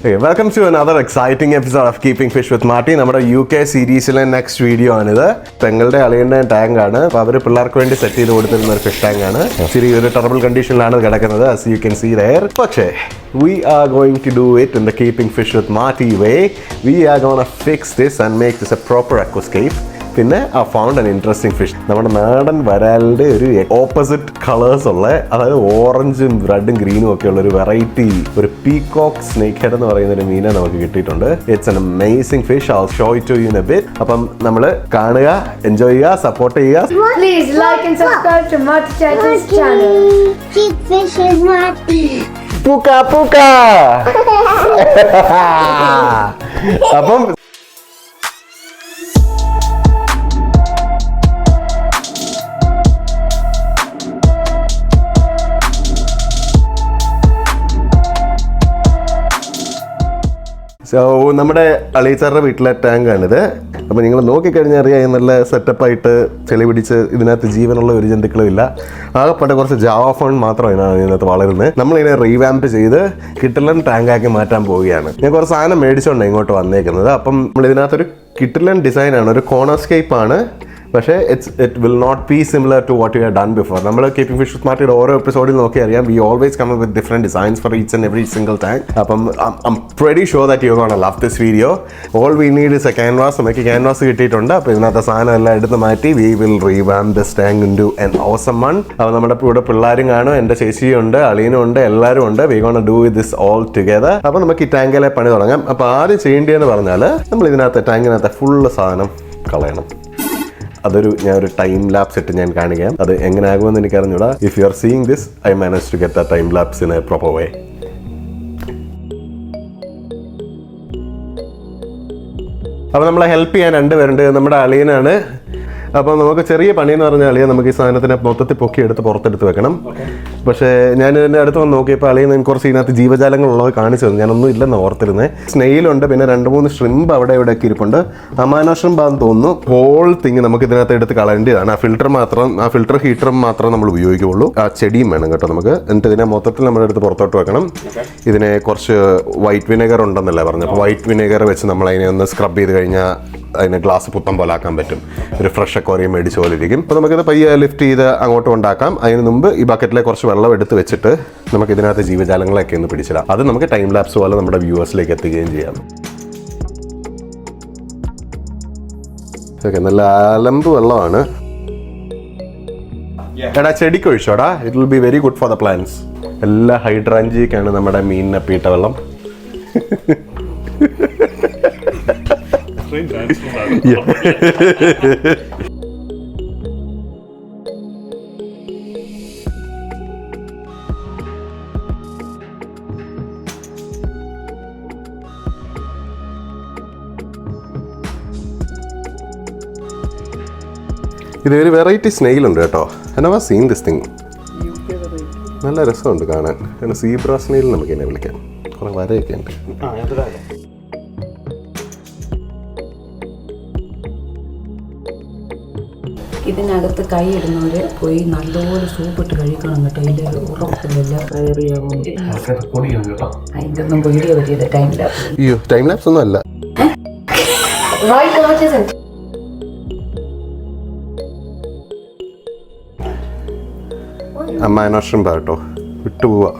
Okay, welcome to another exciting episode of Keeping Fish with Marty. നമ്മുടെ UK സീരീസിലെ next video ആണിത്. പെങ്ങളുടെ അളിയൻ്റെ tank ആണ്. അപ്പോൾ അവർ പിള്ളേർക്ക് വേണ്ടി സെറ്റ് ചെയ്ത് കൊടുത്തിരുന്ന ഒരു ഫിഷ് ടാങ്ക് ആണ്. ശരി, ഒരു ടെറബിൾ കണ്ടീഷനിലാണ് കിടക്കുന്നത്, as you can see there. പക്ഷേ we are going to do it in the Keeping Fish with Marty way. We are going to fix this and make this a proper aquascape. പിന്നെ I found an interesting fish. നമ്മുടെ നാടൻ വരാലിൻ്റെ ഒരു opposite colours ഉള്ള, അതായത് ഓറഞ്ചും റെഡും ഗ്രീനും ഒക്കെ ഉള്ള ഒരു വെറൈറ്റി, ഒരു പീകോക്ക് സ്നേക്ക് ഹെഡ് എന്ന് പറയുന്ന ഒരു മീനെ നമുക്ക് കിട്ടിയിട്ടുണ്ട്. It's an amazing fish. I'll show it to you in a bit. അപ്പം നമ്മൾ കാണുക, എൻജോയ് ചെയ്യുക, സപ്പോർട്ട് ചെയ്യുക. Please like and subscribe to Marty Channel's channel. Keep Fish with Marty. പൂക്ക പൂക്ക. അപ്പം നമ്മുടെ അളിയച്ചാറുടെ വീട്ടിലെ ടാങ്കാണിത്. അപ്പോൾ നിങ്ങൾ നോക്കിക്കഴിഞ്ഞാൽ അറിയാം, നല്ല സെറ്റപ്പായിട്ട് ചെളി പിടിച്ച് ഇതിനകത്ത് ജീവനുള്ള ഒരു ജന്തുക്കളും ഇല്ല. ആകെപ്പെട്ട കുറച്ച് ജാവ ഫോൺ മാത്രമാണ് ഇതിനകത്ത് വളരുന്നത്. നമ്മളിതിനെ റീവാമ്പ് ചെയ്ത് കിട്ടിലൻ ടാങ്കാക്കി മാറ്റാൻ പോവുകയാണ്. ഞാൻ കുറച്ച് സാധനം മേടിച്ചുകൊണ്ടാണ് ഇങ്ങോട്ട് വന്നേക്കുന്നത്. അപ്പം നമ്മൾ ഇതിനകത്തൊരു കിട്ടിലൻ ഡിസൈനാണ്, ഒരു കോണർസ്കേപ്പ് ആണ്. പക്ഷേ it will not be similar to what you have done before. നമ്മൾ കീപ്പിംഗ് ഫിഷ് വിത്ത് മാർട്ടിയുടെ ഓരോ എപ്പിസോഡിൽ നോക്കി അറിയാം, we always come with different designs for each and every single tank. അപ്പം I'm pretty sure that you gonna love this video. All we need is a canvas. നമുക്ക് canvas കിട്ടിയിട്ടുണ്ട്. അപ്പോൾ ഇതിനകത്തെ സാധനം എല്ലാം എടുത്ത് മാറ്റി we will revamp this tank into an awesome one. അപ്പോൾ നമ്മുടെ ഇവിടെ പിള്ളേരും കാണും, എൻ്റെ ചേച്ചിയും ഉണ്ട്, അളിയനും ഉണ്ട്, എല്ലാവരും ഉണ്ട്. V gonna do this all together. അപ്പോൾ നമുക്ക് ഈ ടാങ്കിലെ പണി തുടങ്ങാം. അപ്പോൾ ആദ്യം ചെയ്യേണ്ടതെന്ന് പറഞ്ഞാൽ നമ്മൾ ഇതിനകത്ത് ടാങ്കിനകത്ത് ഫുള്ള് സാധനം കളയണം. ഞാനൊരു ടൈം ലാപ്സ് ഇട്ട് ഞാൻ കാണിക്കാം. അത് എങ്ങനെ ആകുമെന്ന് എനിക്ക് അറിഞ്ഞൂടാ. If you are seeing this, I manage to get the time lapse in a proper way. അപ്പോൾ നമ്മളെ ഹെൽപ്പ് ചെയ്യാൻ രണ്ടുപേരുണ്ട്. നമ്മുടെ അളിയനാണ്. അപ്പോൾ നമുക്ക് ചെറിയ പണിയെന്ന് പറഞ്ഞാൽ അളിയൻ നമുക്ക് ഈ സാധനത്തിനെ മൊത്തത്തിൽ പൊക്കിയെടുത്ത് പുറത്തെടുത്ത് വെക്കണം. പക്ഷേ ഞാൻ ഇതിൻ്റെ അടുത്ത് വന്ന് നോക്കിയപ്പോൾ അളിയൻ എനിക്ക് കുറച്ച് ഇതിനകത്ത് ജീവജാലങ്ങളുള്ളത് കാണിച്ചു തന്നു. ഞാനൊന്നും ഇല്ലെന്ന് ഓർത്തിരുന്നത്. സ്നെയിലുണ്ട്, പിന്നെ 2-3 ഷ്രിമ്പ് അവിടെ ഇവിടെയൊക്കെ ഇരിപ്പുണ്ട്. അമാനോ ഷ്രിമ്പാന്ന് തോന്നുന്നു. ഹോൾ തിങ് നമുക്ക് ഇതിനകത്ത് എടുത്ത് കളയേണ്ടതാണ്. ആ ഫിൽറ്റർ ഹീറ്ററും മാത്രം നമ്മൾ ഉപയോഗിക്കുകയുള്ളൂ. ആ ചെടിയും വേണം കേട്ടോ നമുക്ക്. എന്നിട്ട് ഇതിനെ മൊത്തത്തിൽ നമ്മുടെ അടുത്ത് പുറത്തോട്ട് വെക്കണം. ഇതിനെ കുറച്ച് വൈറ്റ് വിനെഗർ ഉണ്ടെന്നല്ലേ പറഞ്ഞു. അപ്പോൾ വൈറ്റ് വിനെഗർ വെച്ച് നമ്മൾ അതിനെ ഒന്ന് സ്ക്രബ് ചെയ്ത് കഴിഞ്ഞാൽ അതിനെ ഗ്ലാസ് പുത്തം പോലെ ആക്കാൻ പറ്റും. ഒരു ഫ്രഷ് അക്വേറിയം മേടിച്ച പോലെ ഇരിക്കും. അപ്പോൾ നമുക്കിത് പയ്യെ ലിഫ്റ്റ് ചെയ്ത് അങ്ങോട്ട് കൊണ്ടാക്കാം. അതിന് മുമ്പ് ഈ ബക്കറ്റിലെ കുറച്ച് വെള്ളം എടുത്ത് വെച്ചിട്ട് നമുക്ക് ഇതിനകത്ത് ജീവജാലങ്ങളൊക്കെ ഒന്ന് പിടിച്ചിടാം. അത് നമുക്ക് ടൈം ലാപ്സ് പോലെ നമ്മുടെ വ്യൂവേഴ്സിലേക്ക് എത്തുകയും ചെയ്യാം. ഓക്കെ, നല്ല അലമ്പ് വെള്ളമാണ്. എടാ ചെടിക്ക് ഒഴിച്ചോടാ, it will be very good for the plants. എല്ലാ ഹൈഡ്രാഞ്ചിക്കാണ് നമ്മുടെ മീനിനെ പീട്ട വെള്ളം. ഇതൊരു വെറൈറ്റി സ്നെയിലുണ്ട് കേട്ടോ. I never seen this thing. നല്ല രസമുണ്ട് കാണാൻ. കാരണം സീബ്ര സ്നെയിൽ നമുക്ക് എന്നെ വിളിക്കാം. കുറെ വരയൊക്കെ ഉണ്ട്. ഇതിനകത്ത് കൈ ഇടുന്നവര് പോയി നല്ലപോലെ സൂപ്പിട്ട് കഴിക്കണം കേട്ടോ. ഇതിൽ ഉറപ്പില്ല കയറിയാകും. അതിൻ്റെയൊന്നും വീഡിയോ പറ്റിയത് ടൈം ലാപ്സ്. അയ്യോ, ടൈം ലാപ്സ് ഒന്നും അല്ല. അമാനോ ഷ്രിമ്പ് കേട്ടോ, വിട്ടുപോവാ.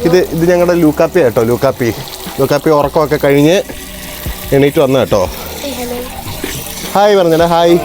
ഇത് ഞങ്ങളുടെ ലൂക്കാപ്പി കേട്ടോ. ലൂക്കാപ്പി ഉറക്കമൊക്കെ കഴിഞ്ഞ് എണീറ്റ് വന്ന കേട്ടോ. ഹായ് പറഞ്ഞല്ലേ, ഹായ്.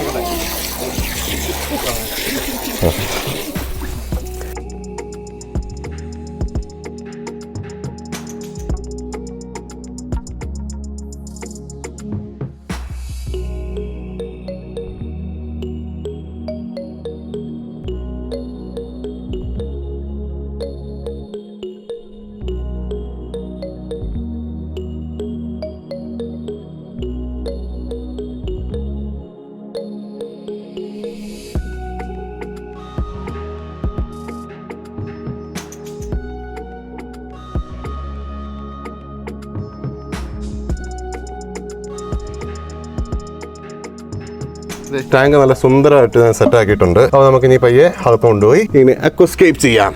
ടാങ്ക് നല്ല സുന്ദരമായിട്ട് സെറ്റ് ആക്കിയിട്ടുണ്ട്. അപ്പോൾ നമുക്ക് ഇനി പയ്യെ അകത്ത് കൊണ്ടുപോയി ഇനി അക്വസ്കേപ്പ് ചെയ്യാം.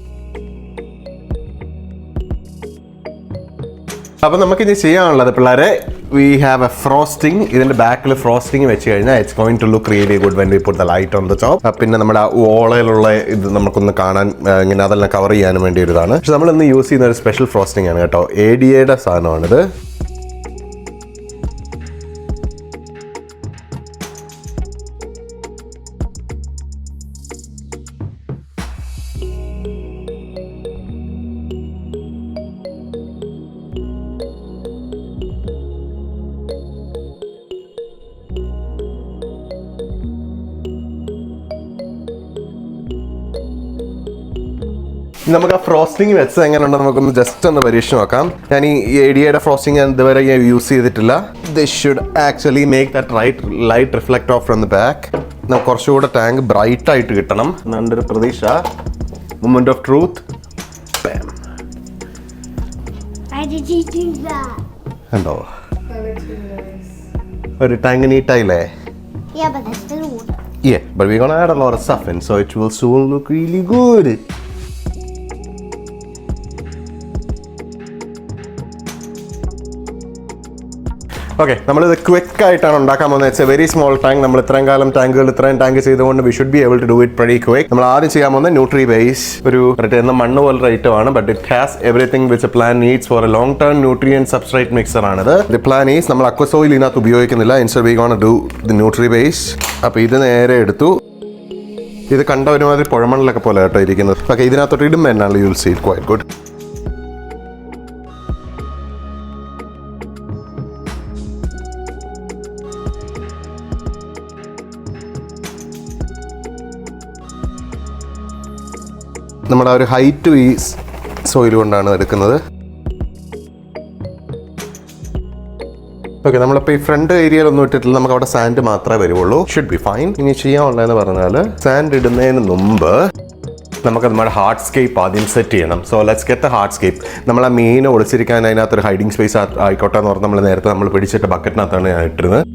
അപ്പോൾ നമുക്കിനി ചെയ്യാനുള്ളത് പിള്ളേരെ, വി ഹാവ് എ ഫ്രോസ്റ്റിംഗ്. ഇതിന്റെ ബാക്കിൽ ഫ്രോസ്റ്റിംഗ് വെച്ച് കഴിഞ്ഞാൽ it's going to look really good when we put the light on the top. പിന്നെ നമ്മുടെ ഓളയിലുള്ള ഇത് നമുക്കൊന്ന് കാണാൻ ഇങ്ങനെ അതെല്ലാം കവർ ചെയ്യാനും വേണ്ടി ഒരു ഇതാണ്. പക്ഷെ നമ്മൾ ഇന്ന് യൂസ് ചെയ്യുന്ന ഒരു സ്പെഷ്യൽ ഫ്രോസ്റ്റിംഗ് ആണ് കേട്ടോ. ADAയുടെ സാധനമാണിത്. നമുക്ക് ആ ഫ്രോസ്റ്റിംഗ് വെച്ചത് എങ്ങനെയുണ്ടോ നമുക്കൊന്ന് ജസ്റ്റ് ഒന്ന് പരീക്ഷിച്ച് നോക്കാം. ഞാൻ ഈ ADAയുടെ ഫ്രോസ്റ്റിംഗ് ഞാൻ ഇതുവരെ യൂസ് ചെയ്തിട്ടില്ല. This should actually make that light reflect off from the back. നമുക്ക് കുറച്ചുകൂടെ ടാങ്ക് ബ്രൈറ്റ് ആയിട്ട് കിട്ടണം എന്നുണ്ട് ഒരു പ്രതീക്ഷ. Moment of truth. Why did you do that? കണ്ടോ ഒരു tank നീറ്റായില്ലേ? Yeah, but there's still water. Yeah, but we're gonna add a lot of stuff in, so it will soon look really good. Okay, നമ്മളിത് quick ആയിട്ടാണ് ഉണ്ടാക്കാൻ പോകുന്നത്. It's a very small tank. നമ്മൾ ഇത്രയും കാലം ഇത്രയും ടാങ്ക് ചെയ്തുകൊണ്ട് we should be able to do it very quick. നമ്മൾ ആദ്യം ചെയ്യാൻ പോകുന്നത് ന്യൂട്രി ബേസ്, ഒരു മണ്ണ് പോലൊരു ഐറ്റമാണ്. But it has everything which A plan needs four A long term nutrient substrate mixer ആണിത്. ദി പ്ലാൻ ഈസ് നമ്മൾ അക്വസോയിൽ ഇതിനകത്ത് ഉപയോഗിക്കുന്നില്ല. Instead V gonna do the nutri base. അപ്പോൾ ഇത് നേരെ എടുത്തു. ഇത് കണ്ട ഒരുമാതിരി പുഴമണ്ണിലൊക്കെ പോലെ കേട്ടോ ഇരിക്കുന്നത്. ഓക്കെ, ഇതിനകത്തോട്ട് ഇടുമ്പോൾ എന്നാണ് യൂസ് ചെയ്ത് ക്വൈറ്റ് ഗുഡ്. നമ്മുടെ ഒരു ഹൈറ്റ് ഈ സോയിൽ കൊണ്ടാണ് എടുക്കുന്നത്. ഓക്കെ, നമ്മളിപ്പോൾ ഈ ഫ്രണ്ട് ഏരിയയിലൊന്നും ഇട്ടിട്ടില്ല. നമുക്ക് അവിടെ സാൻഡ് മാത്രമേ വരുള്ളൂ. Should be fine. ഇനി ചെയ്യാനുള്ളതെന്ന് പറഞ്ഞാൽ സാൻഡ് ഇടുന്നതിന് മുമ്പ് നമുക്ക് നമ്മുടെ ഹാർട്ട്സ്കേപ്പ് ആദ്യം സെറ്റ് ചെയ്യണം. So let's get the hardscape. നമ്മൾ ആ മീൻ ഒളിച്ചിരിക്കാൻ അതിനകത്തൊരു ഹൈഡിങ് സ്പേസ് ആയിക്കോട്ടെ എന്ന് പറഞ്ഞ് നമ്മൾ പിടിച്ചിട്ട് ബക്കറ്റിനകത്താണ് ഞാൻ ഇട്ടിരുന്നത്.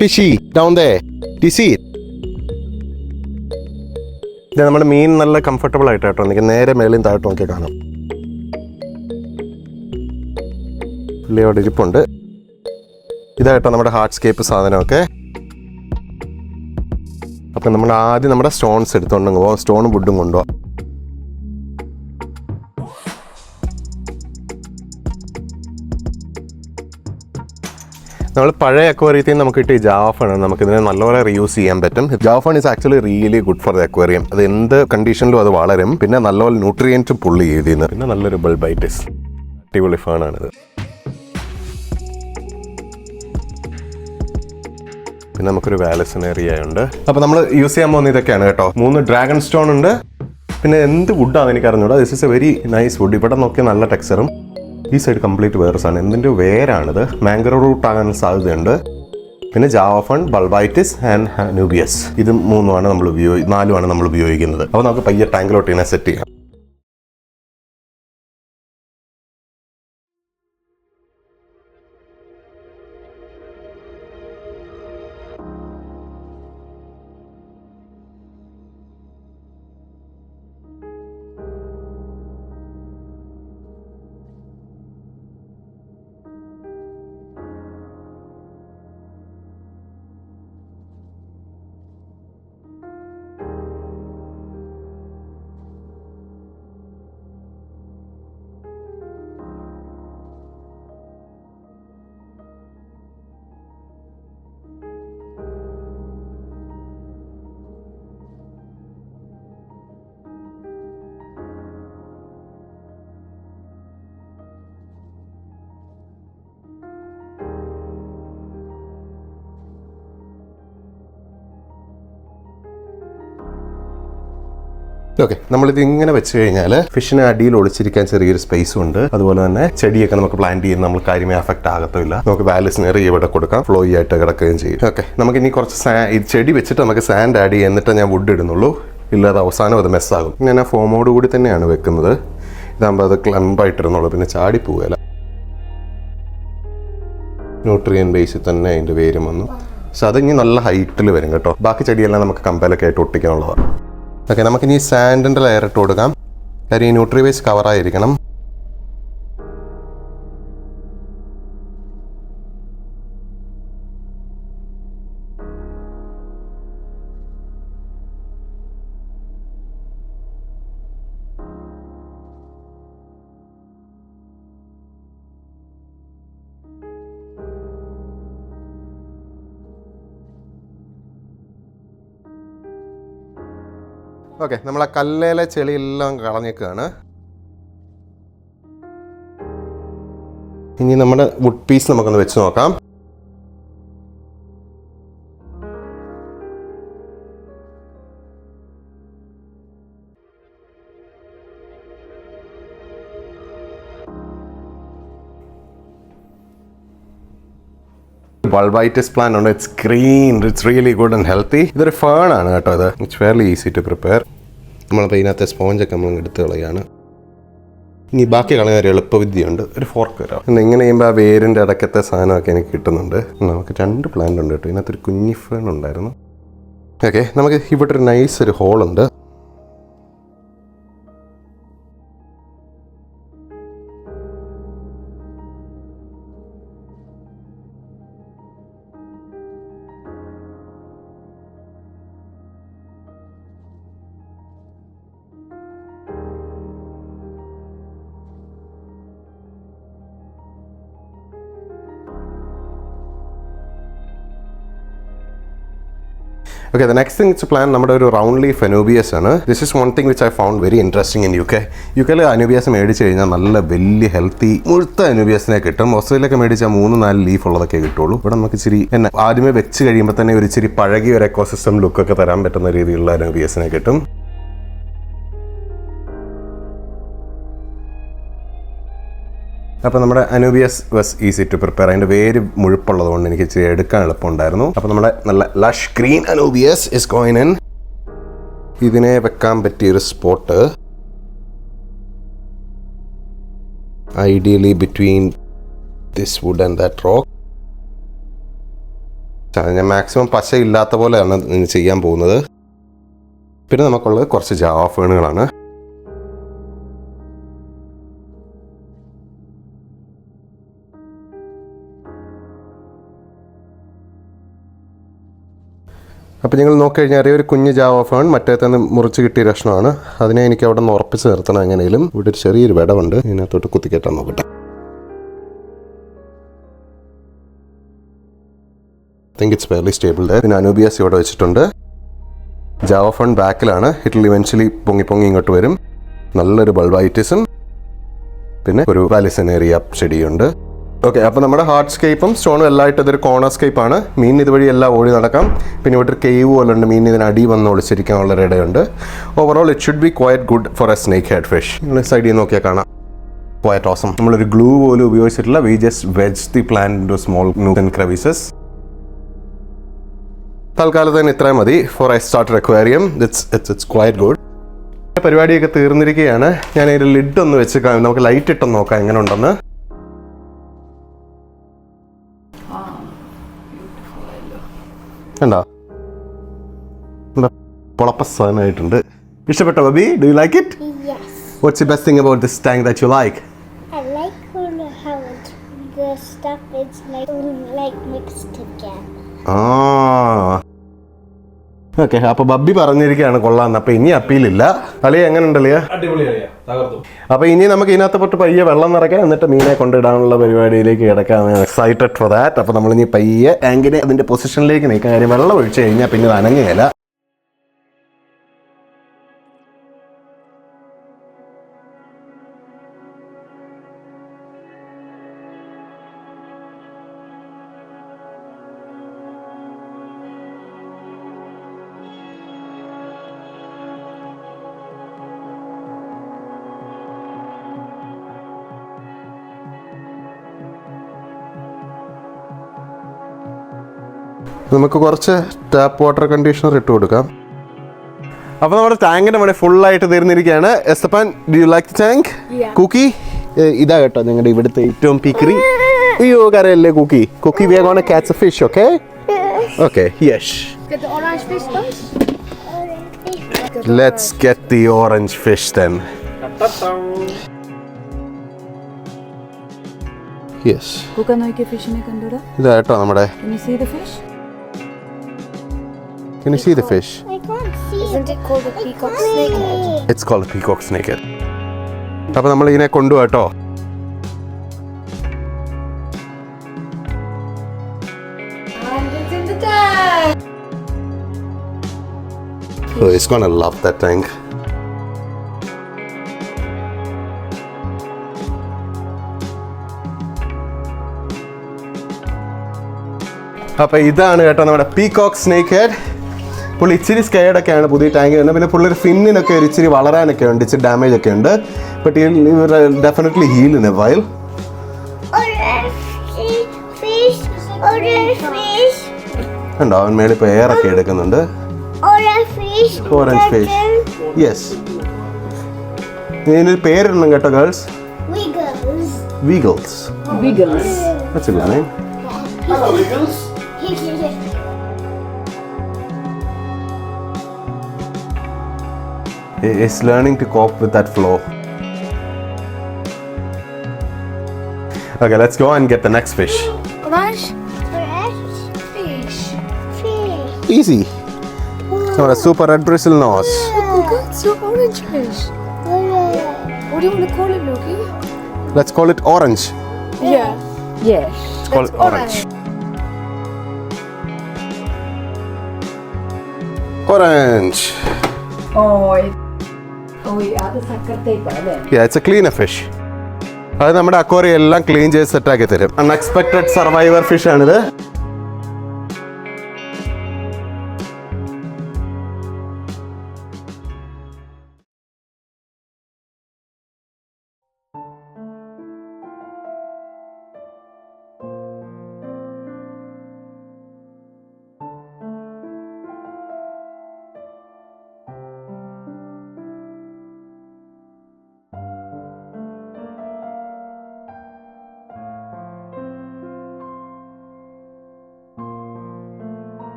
Fishy down there, you see it? നമ്മുടെ മീൻ നല്ല കംഫർട്ടബിൾ ആയിട്ട് കേട്ടോ. എനിക്ക് നേരെ മേലെയും താഴോട്ട് നോക്കിയാൽ കാണാം. പുള്ളിയോട് ഇരിപ്പുണ്ട്. ഇതായിട്ടോ നമ്മുടെ ഹാർട്ട്സ്കേപ്പ് സാധനമൊക്കെ. അപ്പം നമ്മൾ ആദ്യം നമ്മുടെ സ്റ്റോൺസ് എടുത്തുകൊണ്ട് പോവാം. സ്റ്റോണും വുഡും കൊണ്ടുപോകാം. നമ്മൾ പഴയ അക്വേറിയത്തിൽ നിന്ന് നമുക്ക് കിട്ടിയ ജാവഫൺ നമുക്കിതിനെ നല്ലപോലെ റീയൂസ് ചെയ്യാൻ പറ്റും. Java fern is actually really good for the aquarium. അത് എന്ത് കണ്ടീഷനിലും അത് വളരും. പിന്നെ നല്ലപോലെ ന്യൂട്രിയൻറ്റ് പുള്ളി ചെയ്തിരുന്നു. പിന്നെ നല്ലൊരു ബൾബൈറ്റിസ് അടിപൊളി ഫേണാണിത്. പിന്നെ നമുക്കൊരു വാലസിനേറിയ ഉണ്ട്. അപ്പോൾ നമ്മൾ യൂസ് ചെയ്യാൻ പോകുന്ന ഇതൊക്കെയാണ് കേട്ടോ. 3 ഡ്രാഗൺ സ്റ്റോൺ ഉണ്ട്. പിന്നെ എന്ത് വുഡാണ് എനിക്ക് അറിഞ്ഞൂടാ. This is a very nice wood. ഇവിടെ നോക്കിയാൽ നല്ല ടെക്സ്ചറും. ഈ സൈഡ് കംപ്ലീറ്റ് വേറെ സാധനം. എന്തിൻ്റെ വേരാണിത്. മാംഗ്രോ റൂട്ട് ആകാൻ സാധ്യതയുണ്ട്. പിന്നെ ജാവഫൺ, ബൾബൈറ്റിസ് ആൻഡ് ഹനൂബിയസ്. ഇത് 4 നമ്മൾ ഉപയോഗിക്കുന്നത്. അപ്പോൾ നമുക്ക് പയ്യെ ടാങ്കിലോട്ട് ഇതിനെ സെറ്റ് ചെയ്യാം. ഓക്കെ, നമ്മളിത് ഇങ്ങനെ വെച്ച് കഴിഞ്ഞാൽ ഫിഷിനെ അടിയിൽ ഒളിച്ചിരിക്കാൻ ചെറിയൊരു സ്പേസും ഉണ്ട്. അതുപോലെ തന്നെ ചെടിയൊക്കെ നമുക്ക് പ്ലാന്റ് ചെയ്യുന്ന നമ്മൾ കാര്യമേ അഫക്റ്റ് ആകത്തില്ല. നമുക്ക് വാലസിനറി ഇവിടെ കൊടുക്കാം, ഫ്ലോയി ആയിട്ട് കിടക്കുകയും ചെയ്യും. ഓക്കെ, നമുക്ക് ഇനി കുറച്ച് ചെടി വെച്ചിട്ട് നമുക്ക് സാൻഡ് ആഡ് ചെയ്യാം. എന്നിട്ട് ഞാൻ വുഡ് ഇടുന്നുള്ളൂ. ഇല്ലാതെ അവസാനം അത് മെസ്സാകും. ഞാൻ ആ ഫോമോട് കൂടി തന്നെയാണ് വെക്കുന്നത്. ഇതാകുമ്പോൾ അത് ക്ലമ്പായിട്ടിരുന്നുള്ളൂ, പിന്നെ ചാടി പോവുകയില്ല. ന്യൂട്രിയൻ ബേസിൽ തന്നെ അതിൻ്റെ വേരും വന്നു. സോ അത് ഇനി നല്ല ഹൈറ്റിൽ വരും കേട്ടോ. ബാക്കി ചെടിയെല്ലാം നമുക്ക് കമ്പലൊക്കെ ആയിട്ട് ഒട്ടിക്കാനുള്ളതാണ്. ഓക്കെ, നമുക്കിനി സാൻഡിൻ്റെ ലെയർ ഇട്ട് കൊടുക്കാം. കാര്യം ഈ ന്യൂട്രി വേസ്റ്റ് കവറായിരിക്കണം. ഓക്കെ, നമ്മൾ ആ കല്ലേലെ ചെളിയെല്ലാം കളഞ്ഞേക്കാണ്. ഇനി നമ്മുടെ വുഡ് പീസ് നമുക്കൊന്ന് വെച്ച് നോക്കാം. Bulbitis plant ഉണ്ട്. It's green, it's really good and healthy. ഇതൊരു ഫേൺ ആണ് കേട്ടോ. ഇത് it's very easy to prepare. നമ്മളിപ്പോൾ ഇതിനകത്തെ സ്പോഞ്ചൊക്കെ നമ്മൾ എടുത്ത് കളയാണ്. ഇനി ബാക്കി കളയാൻ ഒരു എളുപ്പവിദ്യയുണ്ട്. ഒരു ഫോർക്ക് വരാം. ഇങ്ങനെ ചെയ്യുമ്പോൾ ആ വേരിൻ്റെ ഇടയ്ക്കത്തെ സാധനമൊക്കെ എനിക്ക് കിട്ടുന്നുണ്ട്. നമുക്ക് 2 പ്ലാന്റ് ഉണ്ട് കേട്ടോ. ഇതിനകത്തൊരു കുഞ്ഞി ഫേൺ ഉണ്ടായിരുന്നു. ഓക്കെ, നമുക്ക് ഇവിടെ ഒരു നൈസ് ഒരു ഹോളുണ്ട്. Okay, the next thing to plan നമ്മുടെ ഒരു റൗണ്ട് ലീഫ് അനൂബിയസ് ആണ്. This is one thing which I found very interesting in UK. യുകെയിൽ അനൂബിയസ് മേടിച്ച് കഴിഞ്ഞാൽ നല്ല വലിയ ഹെൽത്തി മുഴുത്ത അനൂബിയസിനെ കിട്ടും. ഓസ്ട്രേലിയയിലൊക്കെ മേടിച്ചാൽ 3-4 ലീഫ് ഉള്ളതൊക്കെ കിട്ടുള്ളൂ. ഇവിടെ നമുക്ക് ഇച്ചിരി ആദ്യമേ വെച്ച് കഴിയുമ്പോൾ തന്നെ ഒരു ഇച്ചിരി പഴകിയ ഒരു എക്കോസിസ്റ്റം ലുക്കൊക്കെ തരാൻ പറ്റുന്ന രീതിയിലുള്ള അനൂബിയസിനെ കിട്ടും. അപ്പോൾ നമ്മുടെ അനൂബിയസ് വാസ് ഈസി ടു പ്രിപ്പയർ. അതിൻ്റെ വേര് മുഴുപ്പുള്ളത് കൊണ്ട് എനിക്ക് ഇച്ചിരി എടുക്കാൻ എളുപ്പമുണ്ടായിരുന്നു. അപ്പോൾ നമ്മുടെ നല്ല lush green anubias is going in. ഇതിനെ വെക്കാൻ പറ്റിയൊരു spot ideally between this wood and that rock. ഞാൻ മാക്സിമം പശ ഇല്ലാത്ത പോലെയാണ് ചെയ്യാൻ പോകുന്നത്. പിന്നെ നമുക്കുള്ളത് കുറച്ച് ജാവ ഫേണുകളാണ്. അപ്പോൾ നിങ്ങൾ നോക്കിക്കഴിഞ്ഞാൽ അറിയാം, ഒരു കുഞ്ഞ് ജാവ ഫേൺ മറ്റേന്ന് മുറിച്ച് കിട്ടിയ രക്ഷണമാണ്. അതിനെ എനിക്ക് അവിടെ നിന്ന് ഉറപ്പിച്ച് നിർത്തണം. എങ്ങനെയും ഇവിടെ ഒരു ചെറിയൊരു വിടവുണ്ട്, ഇതിനകത്തോട്ട് കുത്തിക്കെട്ടാൻ നോക്കട്ടെ. Think it's fairly stable. പിന്നെ അനൂബിയസ് ഇവിടെ വെച്ചിട്ടുണ്ട്. ജാവ ഫേൺ ബാക്കിലാണ്. ഇറ്റ് വിൽ ഇവൻച്വലി പൊങ്ങി ഇങ്ങോട്ട് വരും. നല്ലൊരു ബൾബൈറ്റിസും പിന്നെ ഒരു വാലിസനേറിയ ചെടിയുണ്ട്. ഓക്കെ, അപ്പോൾ നമ്മുടെ ഹാർഡ് സ്കേപ്പും സ്റ്റോണും എല്ലായിട്ട് ഇതൊരു കോർണർ സ്കേപ്പാണ്. മീൻ ഇതുവഴി എല്ലാം ഓടി നടക്കാം. പിന്നെ ഇവിടെ ഒരു കേവ് പോലെ ഉണ്ട്, മീൻ ഇതിന് അടി വന്ന് ഒളിച്ചിരിക്കാനുള്ള ഇടയുണ്ട്. Overall it should be quiet good for A snake head fish. നിങ്ങൾ സൈഡിൽ നോക്കിയാൽ കാണാം. Quiet awesome. നമ്മളൊരു ഗ്ലൂ പോലും ഉപയോഗിച്ചിട്ടില്ല. We just wedge the plant into small nooks and crevices. തൽക്കാലത്തിന് ഇത്രയും മതി for a starter aquarium. It's quite good. പരിപാടിയൊക്കെ തീർന്നിരിക്കുകയാണ്. ഞാൻ അതിൻ്റെ ലിഡ് ഒന്ന് വെച്ച് നമുക്ക് ലൈറ്റ് ഇട്ടൊന്ന് നോക്കാം എങ്ങനെ ഉണ്ടെന്ന്. കണ്ടോ, പൊളപ്പ സാധനമായിട്ടുണ്ട്. ഇഷ്ടപ്പെട്ടോ ബബി? Do you like it? Yes. What's the best thing about this tank that you like? I like how the stuff is like mixed together. Okay, അപ്പൊ ബബ്ബി പറഞ്ഞിരിക്കുകയാണ് കൊള്ളാന്ന്. അപ്പൊ ഇനി അപ്പീലില്ല. അളിയ എങ്ങനെ ഉണ്ടല്ലേ? അപ്പൊ ഇനി നമുക്ക് ഇതിനകത്ത് പൊട്ട് പയ്യെ വെള്ളം നിറയ്ക്കാം, എന്നിട്ട് മീനെ കൊണ്ടിടാനുള്ള പരിപാടിയിലേക്ക് കിടക്കാം. Excited for that. അപ്പൊ നമ്മളിനി പയ്യെ ടാങ്കിനെ അതിന്റെ പൊസിഷനിലേക്ക് നീക്കാൻ. കാര്യം വെള്ളം ഒഴിച്ചു കഴിഞ്ഞാൽ പിന്നെ ഇത് അനങ്ങുകയില്ല. നമുക്ക് കുറച്ച് ടാപ്പ് വാട്ടർ കണ്ടീഷണർ ഇട്ട് കൊടുക്കാം. അപ്പോൾ നമ്മുടെ ടാങ്കിൻ്റെ പണി ഫുള്ളായിട്ട് തീർന്നിരിക്കുകയാണ്. Esthappan, do you like the tank? Cookie ഇതാ കേട്ടോ നിങ്ങളുടെ ഇവിടുത്തെ ഏറ്റവും പീക്കറി. അയ്യോ കരയല്ലേ Cookie. Cookie we are gonna catch a fish. Okay, fish. Okay, yes. Get the orange fish first. Orange fish. Let's get the orange fish then. Yes. കുക്ക നോക്കിയ ഫിഷിനെ കണ്ടോടാ. ഇതാട്ടോ നമ്മുടെ. Can you see the fish? Can you see the fish? I can't see. Isn't it called a peacock snakehead? It's called a peacock snakehead. അപ്പോൾ നമ്മൾ ഇതിനെ കൊണ്ടുപോട്ടോ. And it's in the tank. Oh, it's gonna love that tank. അപ്പോൾ ഇതാണ് കേട്ടോ നമ്മുടെ peacock snake head. പുള്ളി ഇച്ചിരി സ്കെയർഡൊക്കെയാണ് പുതിയ ടാങ്ക് വരുന്നത്. പിന്നെ പുള്ളി ഒരു ഫിന്നിനൊക്കെ ഒരു ഇച്ചിരി വളരാനൊക്കെ ഉണ്ട്, ഇച്ചിരി ഡാമേജ് ഒക്കെ ഉണ്ട്. ബട്ട് ഇവർ definitely heal in a while. Orange fish. Orange fish. ഉണ്ടോ അവൻ മേളിൽ ഇപ്പോൾ എയറൊക്കെ എടുക്കുന്നുണ്ട്. Orange fish. Orange fish. Yes. ഇതിനൊരു പേരിടണം കേട്ടോ girls. Wiggles. Wiggles. Wiggles. That's a good name. Hello, Wiggles. Is learning to cope with that flow. Okay, let's go and get the next fish. Orange Orange fish. fish. Easy. Our super red bristle nose. Oh, that's an orange fish. Orange. What do you want to call it, Loki? Let's call it orange. Yeah. Yes. Let's call it orange. Orange. അത് സക്കർത്തേപ്പാ അല്ലേ? Yeah, it's a cleaner fish. അത് നമ്മുടെ aquarium എല്ലാം clean ചെയ്ത് സെറ്റാക്കി തരും. Unexpected survivor fish ആണിത്.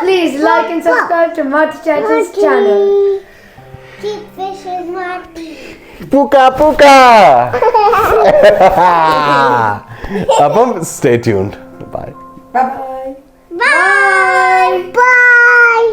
Please like and subscribe to Marty Chatter's channel. Keep fishing, Marty. Puka puka. അപ്പം stay tuned. Bye. Bye bye. Bye. Bye.